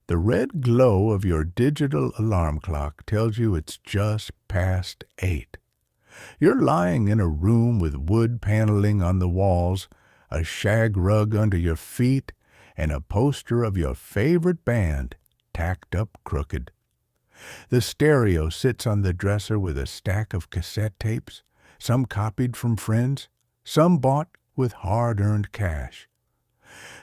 The red glow of your digital alarm clock tells you it's just past 8. You're lying in a room with wood paneling on the walls, a shag rug under your feet, and a poster of your favorite band tacked up crooked. The stereo sits on the dresser with a stack of cassette tapes, some copied from friends, some bought with hard-earned cash.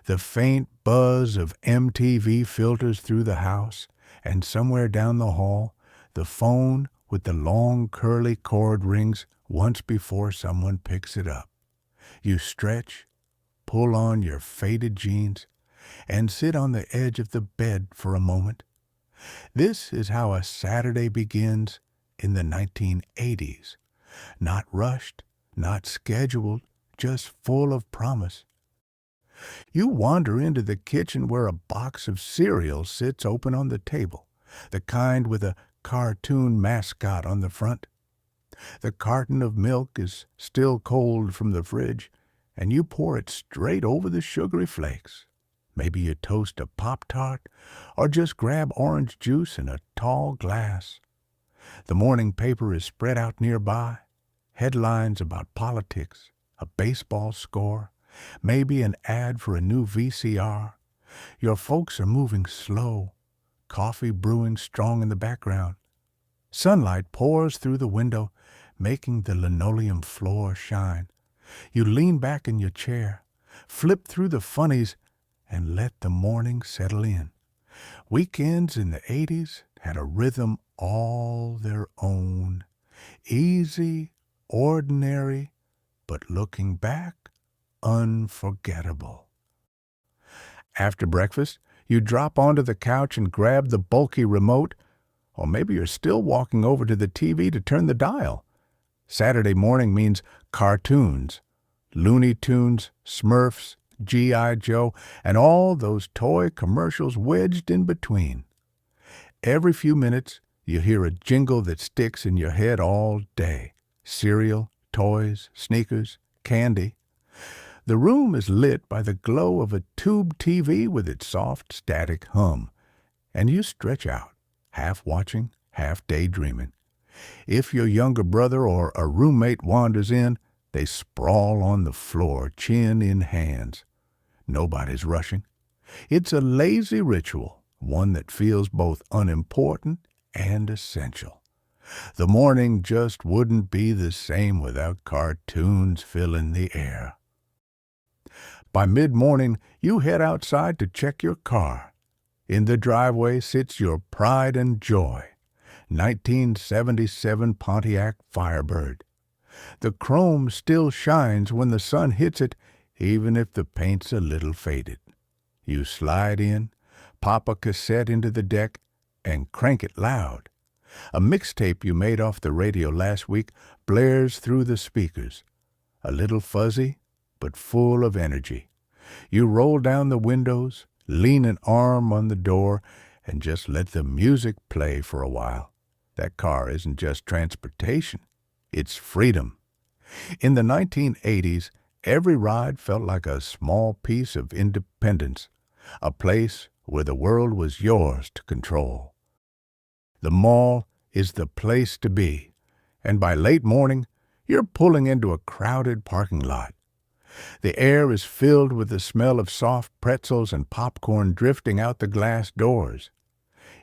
The faint buzz of MTV filters through the house, and somewhere down the hall, the phone with the long curly cord rings once before someone picks it up. You stretch, pull on your faded jeans, and sit on the edge of the bed for a moment. This is how a Saturday begins in the 1980s. Not rushed, not scheduled, just full of promise. You wander into the kitchen where a box of cereal sits open on the table, the kind with a cartoon mascot on the front. The carton of milk is still cold from the fridge, and you pour it straight over the sugary flakes. Maybe you toast a Pop-Tart, or just grab orange juice in a tall glass. The morning paper is spread out nearby, headlines about politics, a baseball score, maybe an ad for a new VCR. Your folks are moving slow, coffee brewing strong in the background. Sunlight pours through the window, making the linoleum floor shine. You lean back in your chair, flip through the funnies, and let the morning settle in. Weekends in the 80s had a rhythm all their own. Easy, ordinary, but looking back, unforgettable. After breakfast, you drop onto the couch and grab the bulky remote, or maybe you're still walking over to the TV to turn the dial. Saturday morning means cartoons, Looney Tunes, Smurfs, G.I. Joe, and all those toy commercials wedged in between. Every few minutes, you hear a jingle that sticks in your head all day. Cereal, toys, sneakers, candy. The room is lit by the glow of a tube TV with its soft, static hum, and you stretch out, half watching, half daydreaming. If your younger brother or a roommate wanders in, they sprawl on the floor, chin in hands. Nobody's rushing. It's a lazy ritual, one that feels both unimportant and essential. The morning just wouldn't be the same without cartoons filling the air. By mid-morning, you head outside to check your car. In the driveway sits your pride and joy, 1977 Pontiac Firebird. The chrome still shines when the sun hits it, even if the paint's a little faded. You slide in, pop a cassette into the deck, and crank it loud. A mixtape you made off the radio last week blares through the speakers. A little fuzzy, but full of energy. You roll down the windows, lean an arm on the door, and just let the music play for a while. That car isn't just transportation, it's freedom. In the 1980s, every ride felt like a small piece of independence, a place where the world was yours to control. The mall is the place to be, and by late morning, you're pulling into a crowded parking lot. The air is filled with the smell of soft pretzels and popcorn drifting out the glass doors.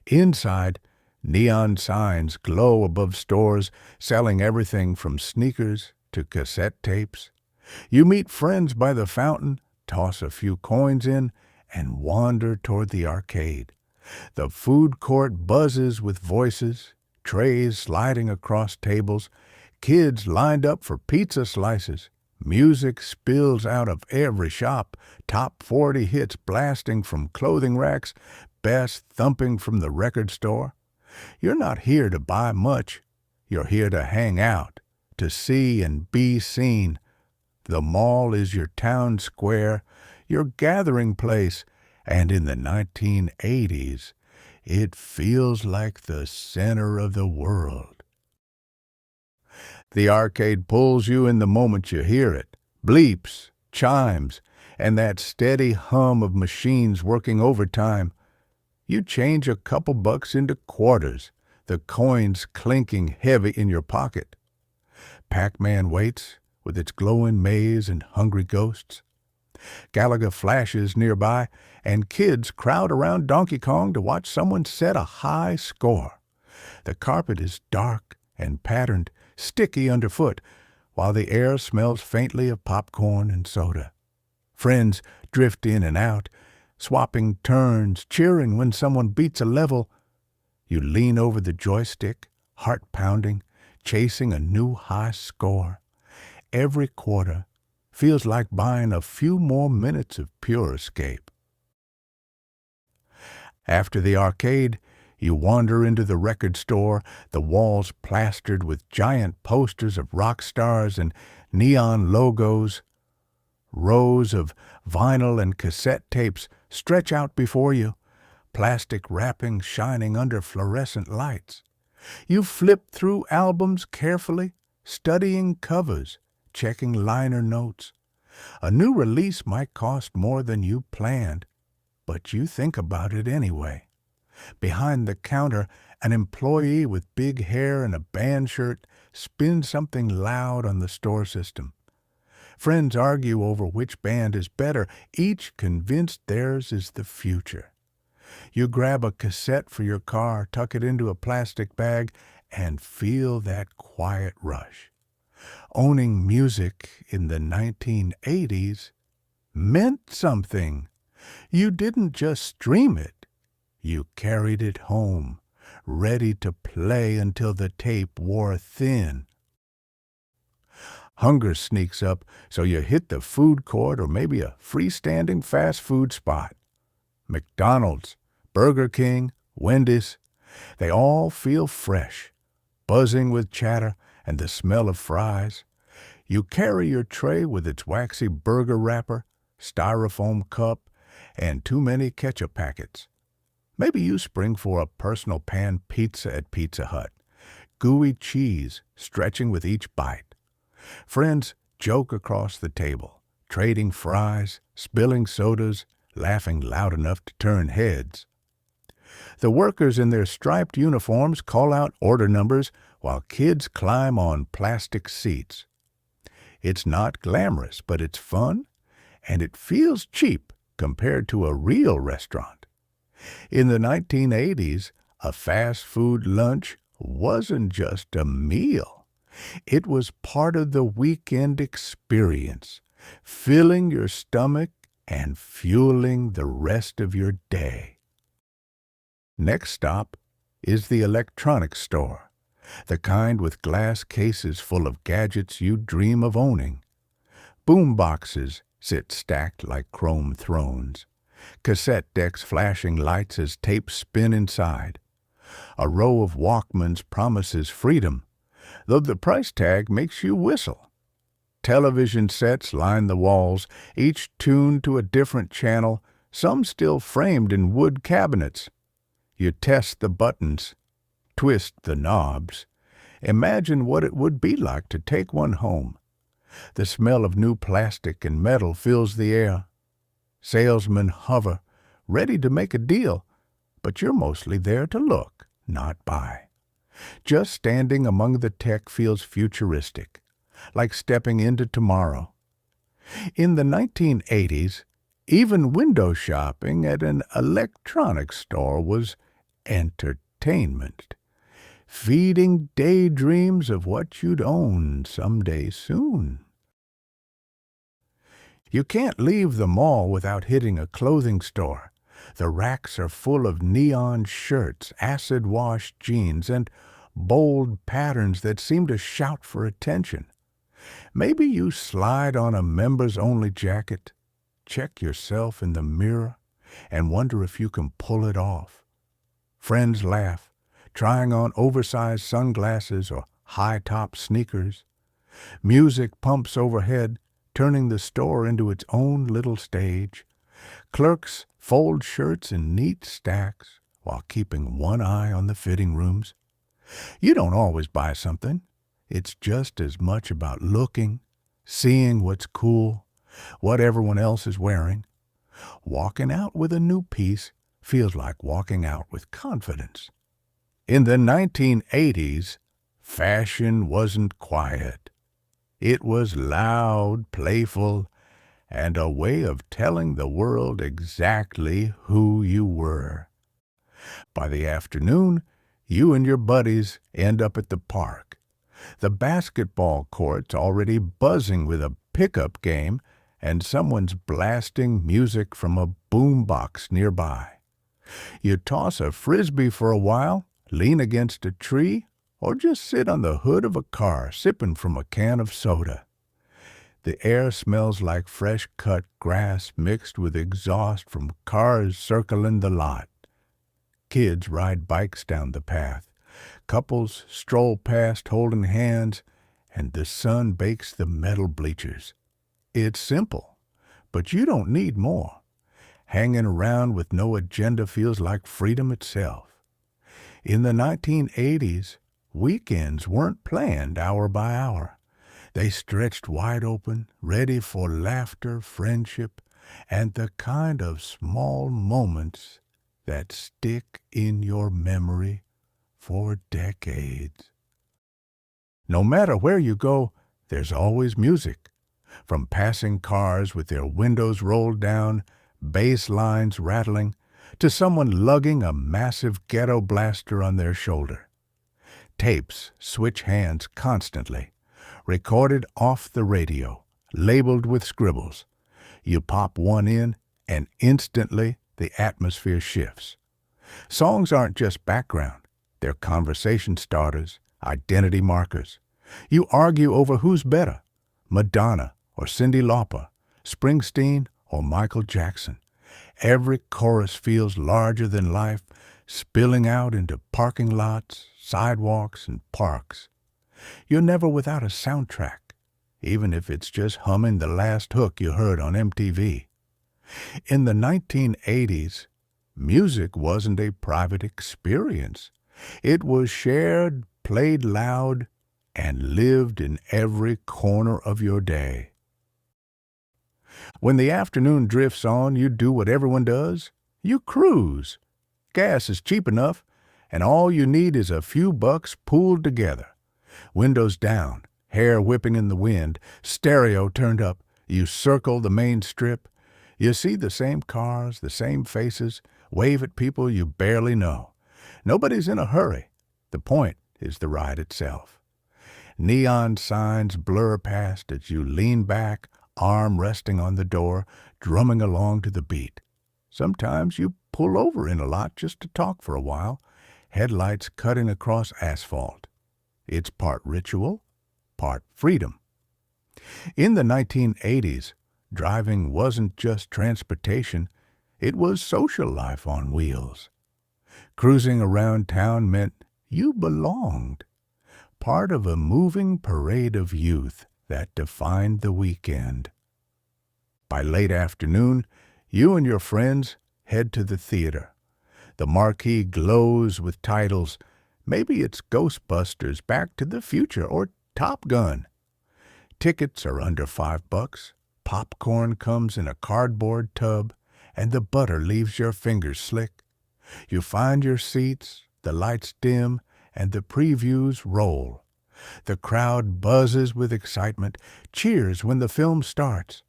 Inside, neon signs glow above stores selling everything from sneakers to cassette tapes. You meet friends by the fountain, toss a few coins in, and wander toward the arcade. The food court buzzes with voices, trays sliding across tables, kids lined up for pizza slices. Music spills out of every shop, top 40 hits blasting from clothing racks, bass thumping from the record store. You're not here to buy much. You're here to hang out, to see and be seen. The mall is your town square, your gathering place, and in the 1980s, it feels like the center of the world. The arcade pulls you in the moment you hear it. Bleeps, chimes, and that steady hum of machines working overtime. You change a couple bucks into quarters, the coins clinking heavy in your pocket. Pac-Man waits, with its glowing maze and hungry ghosts. Galaga flashes nearby, and kids crowd around Donkey Kong to watch someone set a high score. The carpet is dark and patterned, sticky underfoot, while the air smells faintly of popcorn and soda. Friends drift in and out, swapping turns, cheering when someone beats a level. You lean over the joystick, heart pounding, chasing a new high score. Every quarter feels like buying a few more minutes of pure escape. After the arcade, you wander into the record store, the walls plastered with giant posters of rock stars and neon logos. Rows of vinyl and cassette tapes stretch out before you, plastic wrapping shining under fluorescent lights. You flip through albums carefully, studying covers, checking liner notes. A new release might cost more than you planned, but you think about it anyway. Behind the counter, an employee with big hair and a band shirt spins something loud on the store system. Friends argue over which band is better, each convinced theirs is the future. You grab a cassette for your car, tuck it into a plastic bag, and feel that quiet rush. Owning music in the 1980s meant something. You didn't just stream it. You carried it home, ready to play until the tape wore thin. Hunger sneaks up, so you hit the food court or maybe a freestanding fast food spot. McDonald's, Burger King, Wendy's, they all feel fresh, buzzing with chatter and the smell of fries. You carry your tray with its waxy burger wrapper, styrofoam cup, and too many ketchup packets. Maybe you spring for a personal pan pizza at Pizza Hut, gooey cheese stretching with each bite. Friends joke across the table, trading fries, spilling sodas, laughing loud enough to turn heads. The workers in their striped uniforms call out order numbers while kids climb on plastic seats. It's not glamorous, but it's fun, and it feels cheap compared to a real restaurant. In the 1980s, a fast food lunch wasn't just a meal. It was part of the weekend experience, filling your stomach and fueling the rest of your day. Next stop is the electronics store, the kind with glass cases full of gadgets you dream of owning. Boom boxes sit stacked like chrome thrones, cassette decks flashing lights as tapes spin inside. A row of Walkmans promises freedom, though the price tag makes you whistle. Television sets line the walls, each tuned to a different channel, some still framed in wood cabinets. You test the buttons, twist the knobs. Imagine what it would be like to take one home. The smell of new plastic and metal fills the air. Salesmen hover, ready to make a deal, but you're mostly there to look, not buy. Just standing among the tech feels futuristic, like stepping into tomorrow. In the 1980s, even window shopping at an electronics store was entertainment, feeding daydreams of what you'd own someday soon. You can't leave the mall without hitting a clothing store. The racks are full of neon shirts, acid-wash jeans, and bold patterns that seem to shout for attention. Maybe you slide on a members-only jacket, check yourself in the mirror, and wonder if you can pull it off. Friends laugh, trying on oversized sunglasses or high-top sneakers. Music pumps overhead, turning the store into its own little stage. Clerks fold shirts in neat stacks while keeping one eye on the fitting rooms. You don't always buy something. It's just as much about looking, seeing what's cool, what everyone else is wearing. Walking out with a new piece feels like walking out with confidence. In the 1980s, fashion wasn't quiet. It was loud, playful, and a way of telling the world exactly who you were. By the afternoon, you and your buddies end up at the park. The basketball court's already buzzing with a pickup game, and someone's blasting music from a boombox nearby. You toss a frisbee for a while, lean against a tree, or just sit on the hood of a car sipping from a can of soda. The air smells like fresh-cut grass mixed with exhaust from cars circling the lot. Kids ride bikes down the path. Couples stroll past holding hands, and the sun bakes the metal bleachers. It's simple, but you don't need more. Hanging around with no agenda feels like freedom itself. In the 1980s, weekends weren't planned hour by hour. They stretched wide open, ready for laughter, friendship, and the kind of small moments that stick in your memory for decades. No matter where you go, there's always music. From passing cars with their windows rolled down, bass lines rattling, to someone lugging a massive ghetto blaster on their shoulder. Tapes switch hands constantly, recorded off the radio, labeled with scribbles. You pop one in, and instantly the atmosphere shifts. Songs aren't just background. They're conversation starters, identity markers. You argue over who's better, Madonna or Cyndi Lauper, Springsteen or Michael Jackson. Every chorus feels larger than life, spilling out into parking lots, sidewalks, and parks. You're never without a soundtrack, even if it's just humming the last hook you heard on MTV. In the 1980s, music wasn't a private experience. It was shared, played loud, and lived in every corner of your day. When the afternoon drifts on, you do what everyone does. You cruise. Gas is cheap enough, and all you need is a few bucks pooled together. Windows down, hair whipping in the wind, stereo turned up. You circle the main strip. You see the same cars, the same faces, wave at people you barely know. Nobody's in a hurry. The point is the ride itself. Neon signs blur past as you lean back, arm resting on the door, drumming along to the beat. Sometimes you pull over in a lot just to talk for a while, headlights cutting across asphalt. It's part ritual, part freedom. In the 1980s, driving wasn't just transportation, it was social life on wheels. Cruising around town meant you belonged, part of a moving parade of youth that defined the weekend. By late afternoon, you and your friends head to the theater. The marquee glows with titles. Maybe it's Ghostbusters, Back to the Future, or Top Gun. Tickets are under $5. Popcorn comes in a cardboard tub, and the butter leaves your fingers slick. You find your seats, the lights dim, and the previews roll. The crowd buzzes with excitement, cheers when the film starts.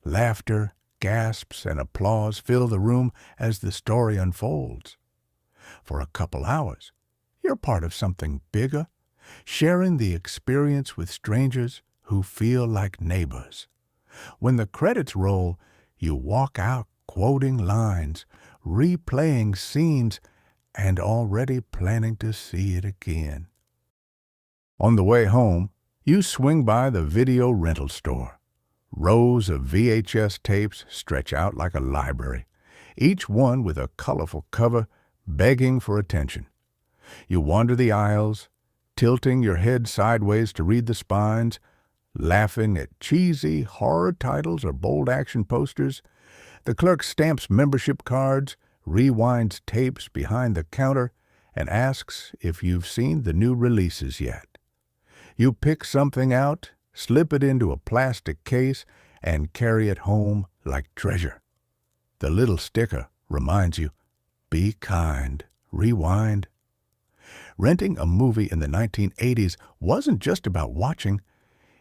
Laughter, gasps, and applause fill the room as the story unfolds. For a couple hours, you're part of something bigger, sharing the experience with strangers who feel like neighbors. When the credits roll, you walk out quoting lines, replaying scenes, and already planning to see it again. On the way home, you swing by the video rental store. Rows of VHS tapes stretch out like a library, each one with a colorful cover begging for attention. You wander the aisles, tilting your head sideways to read the spines, laughing at cheesy horror titles or bold action posters. The clerk stamps membership cards, rewinds tapes behind the counter, and asks if you've seen the new releases yet. You pick something out, slip it into a plastic case, and carry it home like treasure. The little sticker reminds you, Be kind. Rewind. Renting a movie in the 1980s wasn't just about watching.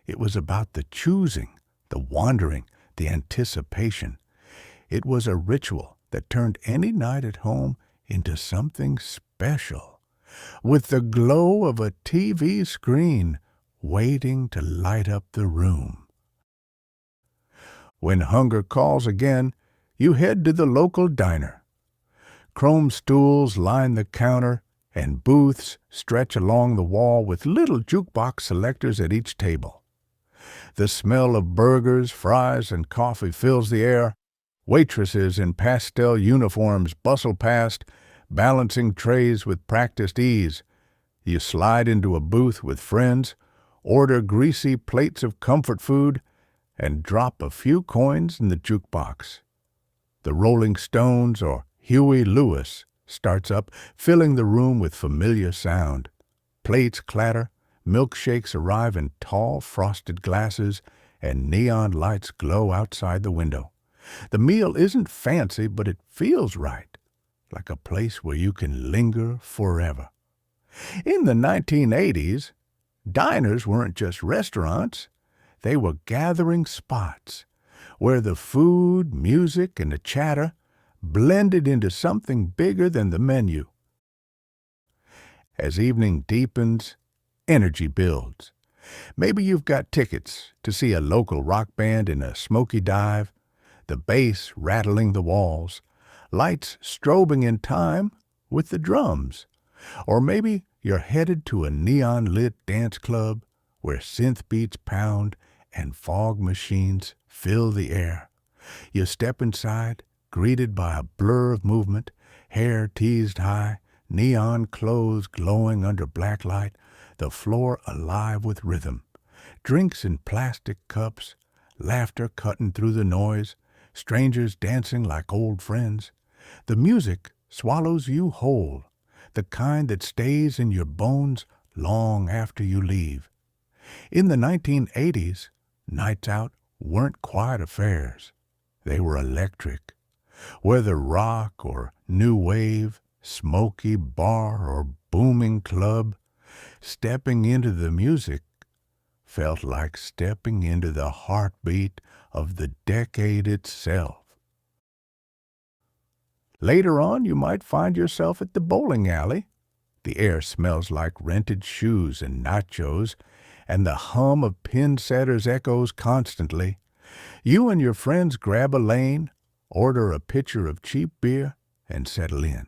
It was about the choosing, the wandering, the anticipation. It was a ritual that turned any night at home into something special, with the glow of a TV screen waiting to light up the room. When hunger calls again, you head to the local diner. Chrome stools line the counter, and booths stretch along the wall with little jukebox selectors at each table. The smell of burgers, fries, and coffee fills the air. Waitresses in pastel uniforms bustle past, balancing trays with practiced ease. You slide into a booth with friends, order greasy plates of comfort food, and drop a few coins in the jukebox. The Rolling Stones or Huey Lewis starts up, filling the room with familiar sound. Plates clatter, milkshakes arrive in tall frosted glasses, and neon lights glow outside the window. The meal isn't fancy, but it feels right, like a place where you can linger forever. In the 1980s, diners weren't just restaurants. They were gathering spots where the food, music, and the chatter blended into something bigger than the menu. As evening deepens, energy builds. Maybe you've got tickets to see a local rock band in a smoky dive, the bass rattling the walls, lights strobing in time with the drums. Or maybe you're headed to a neon-lit dance club where synth beats pound and fog machines fill the air. You step inside, greeted by a blur of movement, hair teased high, neon clothes glowing under black light, the floor alive with rhythm. Drinks in plastic cups, laughter cutting through the noise, strangers dancing like old friends. The music swallows you whole, the kind that stays in your bones long after you leave. In the 1980s, nights out weren't quiet affairs. They were electric. Whether rock or new wave, smoky bar or booming club, stepping into the music felt like stepping into the heartbeat of the decade itself. Later on, you might find yourself at the bowling alley. The air smells like rented shoes and nachos, and the hum of pin setters echoes constantly. You and your friends grab a lane, order a pitcher of cheap beer, and settle in.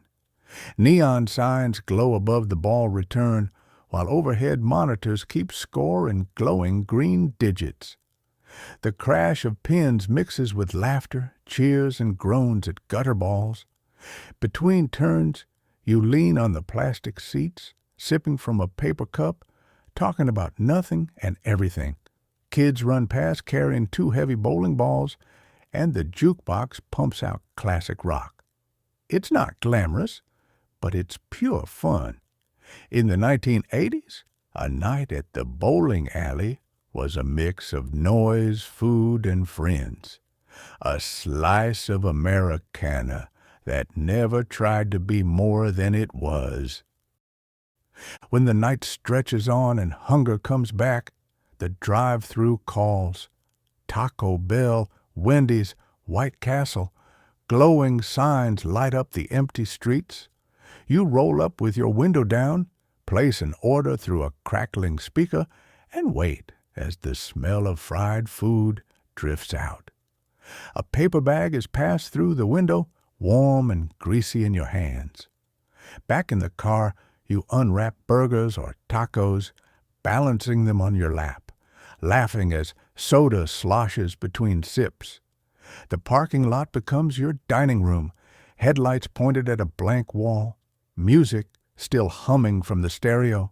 Neon signs glow above the ball return, while overhead monitors keep score in glowing green digits. The crash of pins mixes with laughter, cheers, and groans at gutter balls. Between turns, you lean on the plastic seats, sipping from a paper cup, talking about nothing and everything. Kids run past carrying 2 heavy bowling balls, and the jukebox pumps out classic rock. It's not glamorous, but it's pure fun. In the 1980s, a night at the bowling alley was a mix of noise, food, and friends. A slice of Americana that never tried to be more than it was. When the night stretches on and hunger comes back, the drive-thru calls. Taco Bell, Wendy's, White Castle, glowing signs light up the empty streets. You roll up with your window down, place an order through a crackling speaker, and wait as the smell of fried food drifts out. A paper bag is passed through the window, warm and greasy in your hands. Back in the car, you unwrap burgers or tacos, balancing them on your lap, laughing as soda sloshes between sips. The parking lot becomes your dining room, headlights pointed at a blank wall, music still humming from the stereo.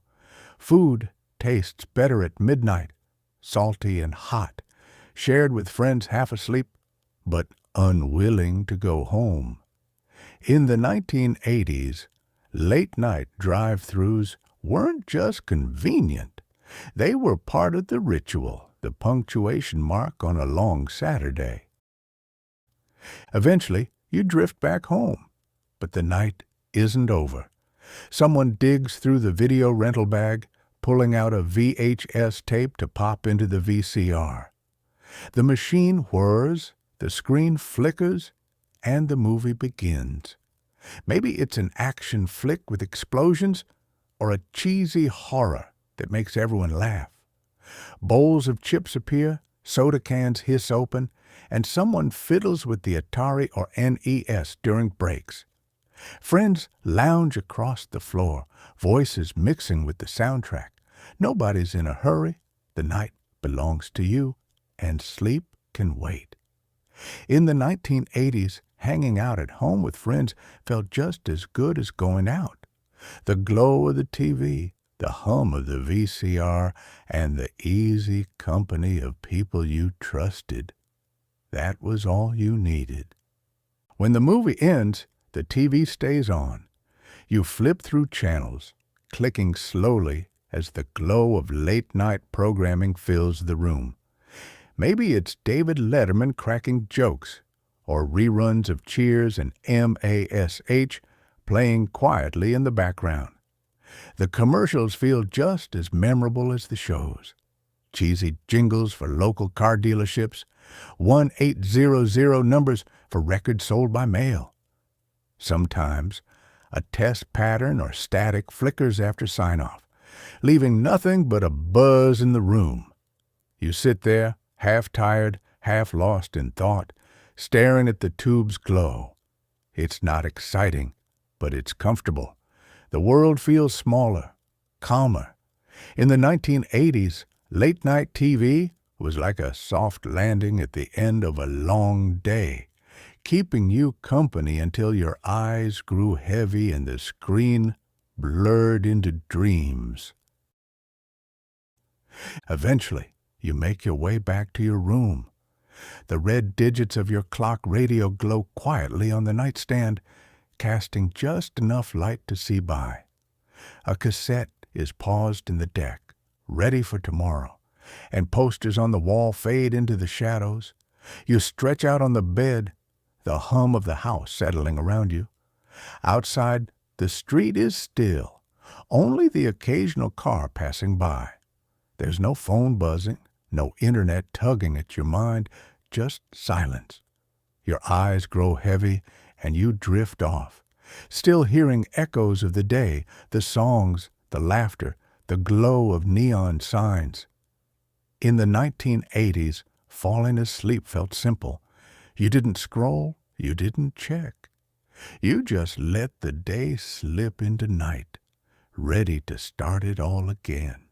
Food tastes better at midnight, salty and hot, shared with friends half asleep, but unwilling to go home. In the 1980s, late-night drive-thrus weren't just convenient. They were part of the ritual, the punctuation mark on a long Saturday. Eventually, you drift back home. But the night isn't over. Someone digs through the video rental bag, pulling out a VHS tape to pop into the VCR. The machine whirs, the screen flickers, and the movie begins. Maybe it's an action flick with explosions, or a cheesy horror that makes everyone laugh. Bowls of chips appear, soda cans hiss open, and someone fiddles with the Atari or NES during breaks. Friends lounge across the floor, voices mixing with the soundtrack. Nobody's in a hurry. The night belongs to you, and sleep can wait. In the 1980s, hanging out at home with friends felt just as good as going out. The glow of the TV, the hum of the VCR, and the easy company of people you trusted. That was all you needed. When the movie ends, the TV stays on. You flip through channels, clicking slowly as the glow of late-night programming fills the room. Maybe it's David Letterman cracking jokes, or reruns of Cheers and MASH playing quietly in the background. The commercials feel just as memorable as the shows. Cheesy jingles for local car dealerships, 1800 numbers for records sold by mail. Sometimes a test pattern or static flickers after sign-off, leaving nothing but a buzz in the room. You sit there, half tired, half lost in thought, staring at the tube's glow. It's not exciting, but it's comfortable. The world feels smaller, calmer. In the 1980s, late-night TV was like a soft landing at the end of a long day, keeping you company until your eyes grew heavy and the screen blurred into dreams. Eventually, you make your way back to your room. The red digits of your clock radio glow quietly on the nightstand, casting just enough light to see by. A cassette is paused in the deck, ready for tomorrow, and posters on the wall fade into the shadows. You stretch out on the bed, the hum of the house settling around you. Outside, the street is still, only the occasional car passing by. There's no phone buzzing, no internet tugging at your mind, just silence. Your eyes grow heavy and you drift off, still hearing echoes of the day, the songs, the laughter, the glow of neon signs. In the 1980s, falling asleep felt simple. You didn't scroll, you didn't check. You just let the day slip into night, ready to start it all again.